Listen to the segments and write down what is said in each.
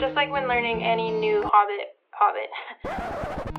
Just like when learning any new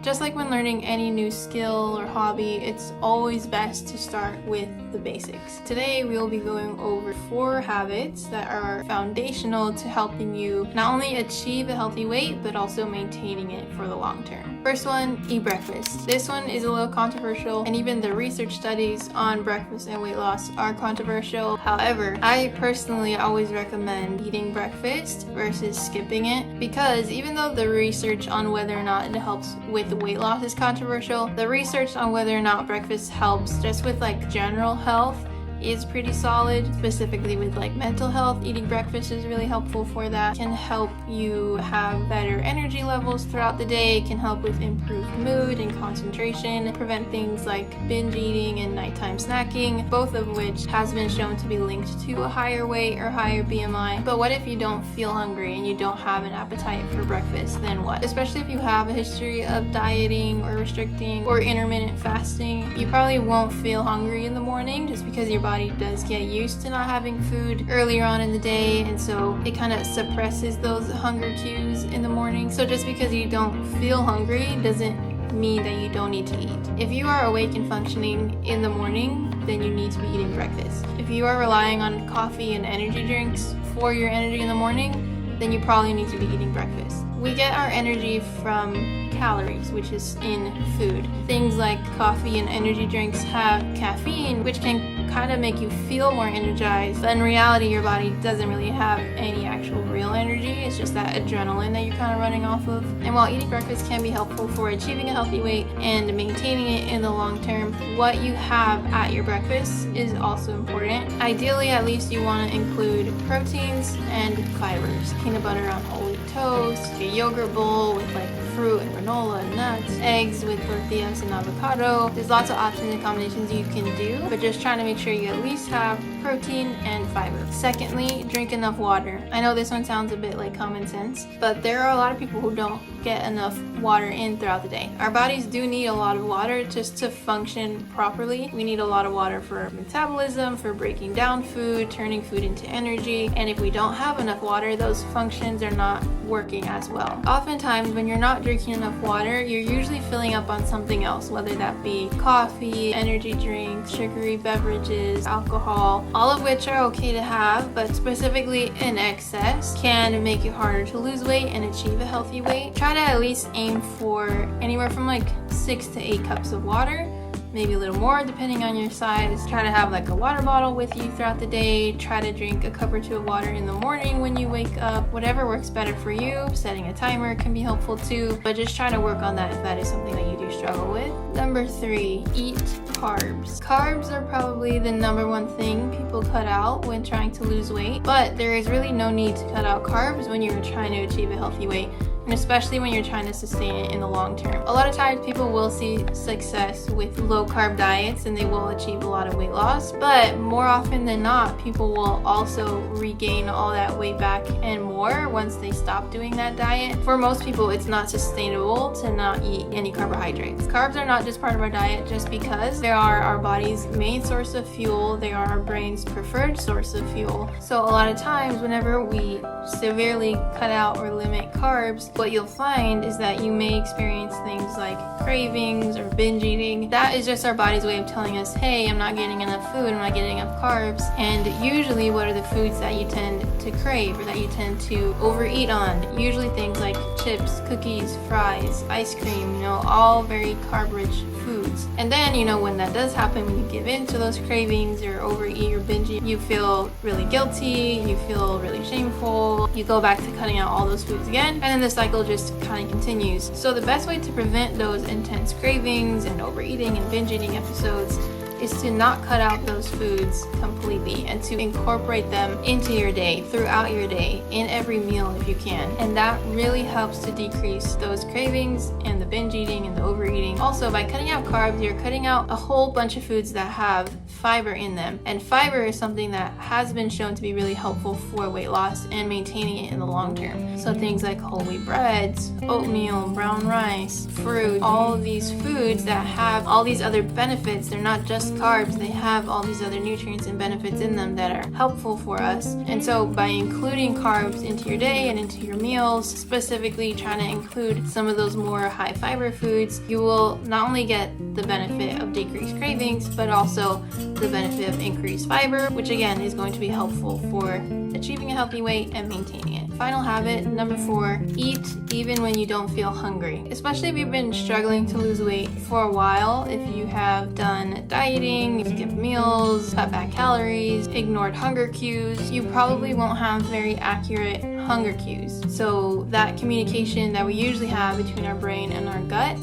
Just like when learning any new skill or hobby, it's always best to start with the basics. Today, we will be going over 4 habits that are foundational to helping you not only achieve a healthy weight, but also maintaining it for the long term. First one, eat breakfast. This one is a little controversial, and even the research studies on breakfast and weight loss are controversial. However, I personally always recommend eating breakfast versus skipping it, because even though the research on whether or not it helps with the weight loss is controversial, the research on whether or not breakfast helps just with like general health is pretty solid. Specifically with like mental health, eating breakfast is really helpful for that. It can help you have better energy levels throughout the day. It can help with improved mood and concentration, prevent things like binge eating and nighttime snacking, both of which has been shown to be linked to a higher weight or higher BMI. But what if you don't feel hungry and you don't have an appetite for breakfast? Then what? Especially if you have a history of dieting or restricting or intermittent fasting, you probably won't feel hungry in the morning just because your body does get used to not having food earlier on in the day, and so it kind of suppresses those hunger cues in the morning. So just because you don't feel hungry doesn't mean that you don't need to eat. If you are awake and functioning in the morning, then you need to be eating breakfast. If you are relying on coffee and energy drinks for your energy in the morning, then you probably need to be eating breakfast. We get our energy from calories, which is in food. Things like coffee and energy drinks have caffeine, which can kind of make you feel more energized, but in reality your body doesn't really have any actual real energy. It's just that adrenaline that you're kind of running off of. And while eating breakfast can be helpful for achieving a healthy weight and maintaining it in the long term, what you have at your breakfast is also important. Ideally, at least you want to include proteins and fibers. Peanut butter on whole wheat toast, a yogurt bowl with like fruit and granola and nuts, eggs with tortillas and avocado. There's lots of options and combinations you can do, but just trying to make sure you at least have protein and fiber. Secondly, drink enough water. I know this one sounds a bit like common sense, but there are a lot of people who don't get enough water in throughout the day. Our bodies do need a lot of water just to function properly. We need a lot of water for metabolism, for breaking down food, turning food into energy, and if we don't have enough water, those functions are not working as well. Oftentimes, when you're not drinking enough water, you're usually filling up on something else, whether that be coffee, energy drinks, sugary beverages, alcohol, all of which are okay to have, but specifically in excess can make it harder to lose weight and achieve a healthy weight. Try to at least aim for anywhere from like 6 to 8 cups of water, maybe a little more depending on your size. Try to have like a water bottle with you throughout the day. Try to drink a cup or 2 of water in the morning when you wake up. Whatever works better for you. Setting a timer can be helpful too, but just try to work on that if that is something that you do struggle with. Number 3, eat carbs. Carbs are probably the number one thing people cut out when trying to lose weight, but there is really no need to cut out carbs when you're trying to achieve a healthy weight, and especially when you're trying to sustain it in the long term. A lot of times people will see success with low carb diets and they will achieve a lot of weight loss, but more often than not, people will also regain all that weight back and more once they stop doing that diet. For most people, it's not sustainable to not eat any carbohydrates. Carbs are not just part of our diet just because they are our body's main source of fuel. They are our brain's preferred source of fuel. So a lot of times whenever we severely cut out or limit carbs, what you'll find is that you may experience things like cravings or binge eating. That is just our body's way of telling us, hey, I'm not getting enough food, I'm not getting enough carbs. And usually what are the foods that you tend to crave or that you tend to overeat on? Usually things like chips, cookies, fries, ice cream, all very carb-rich foods. And then, when that does happen, when you give in to those cravings or overeat or binge eat, you feel really guilty, you feel really shameful, you go back to cutting out all those foods again, and then the cycle just kind of continues. So the best way to prevent those intense cravings and overeating and binge eating episodes is to not cut out those foods completely and to incorporate them into your day, throughout your day, in every meal if you can. And that really helps to decrease those cravings and the binge eating and the overeating. Also, by cutting out carbs, you're cutting out a whole bunch of foods that have fiber in them. And fiber is something that has been shown to be really helpful for weight loss and maintaining it in the long term. So things like whole wheat breads, oatmeal, brown rice, fruit, all of these foods that have all these other benefits. They're not just these carbs, they have all these other nutrients and benefits in them that are helpful for us. And so by including carbs into your day and into your meals, specifically trying to include some of those more high fiber foods, you will not only get the benefit of decreased cravings, but also the benefit of increased fiber, which again is going to be helpful for achieving a healthy weight and maintaining it. Final habit, number 4, eat even when you don't feel hungry. Especially if you've been struggling to lose weight for a while, if you have done dieting, you've skipped meals, cut back calories, ignored hunger cues, you probably won't have very accurate hunger cues. So that communication that we usually have between our brain and our gut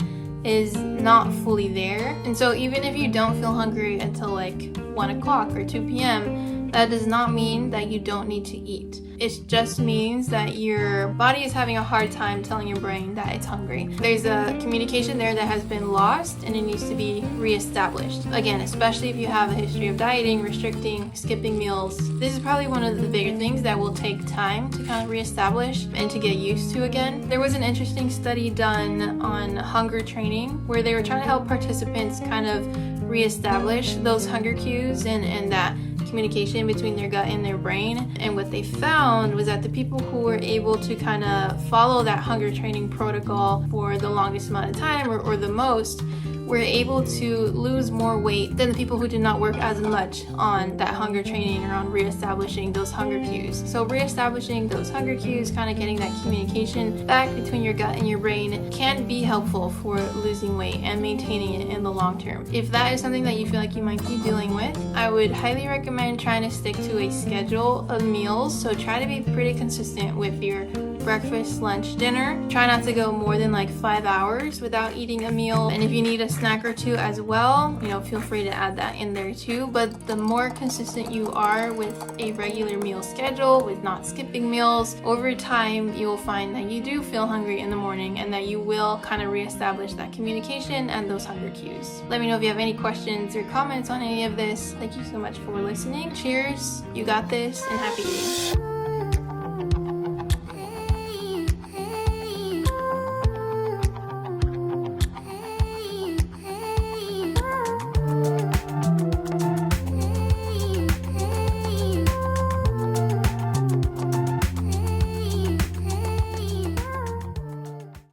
is not fully there. And so even if you don't feel hungry until like 1 o'clock or 2 p.m., that does not mean that you don't need to eat. It just means that your body is having a hard time telling your brain that it's hungry. There's a communication there that has been lost and it needs to be reestablished. Again, especially if you have a history of dieting, restricting, skipping meals. This is probably one of the bigger things that will take time to kind of reestablish and to get used to again. There was an interesting study done on hunger training where they were trying to help participants kind of reestablish those hunger cues and that communication between their gut and their brain. And what they found was that the people who were able to kind of follow that hunger training protocol for the longest amount of time or the most were able to lose more weight than the people who did not work as much on that hunger training or on reestablishing those hunger cues. So reestablishing those hunger cues, kind of getting that communication back between your gut and your brain can be helpful for losing weight and maintaining it in the long term. If that is something that you feel like you might be dealing with, I would highly recommend trying to stick to a schedule of meals. So try to be pretty consistent with your breakfast, lunch, dinner. Try not to go more than like 5 hours without eating a meal. And if you need a snack or two as well, feel free to add that in there too. But the more consistent you are with a regular meal schedule, with not skipping meals, over time you will find that you do feel hungry in the morning and that you will kind of reestablish that communication and those hunger cues. Let me know if you have any questions or comments on any of this. Thank you so much for listening. Cheers, you got this, and happy eating.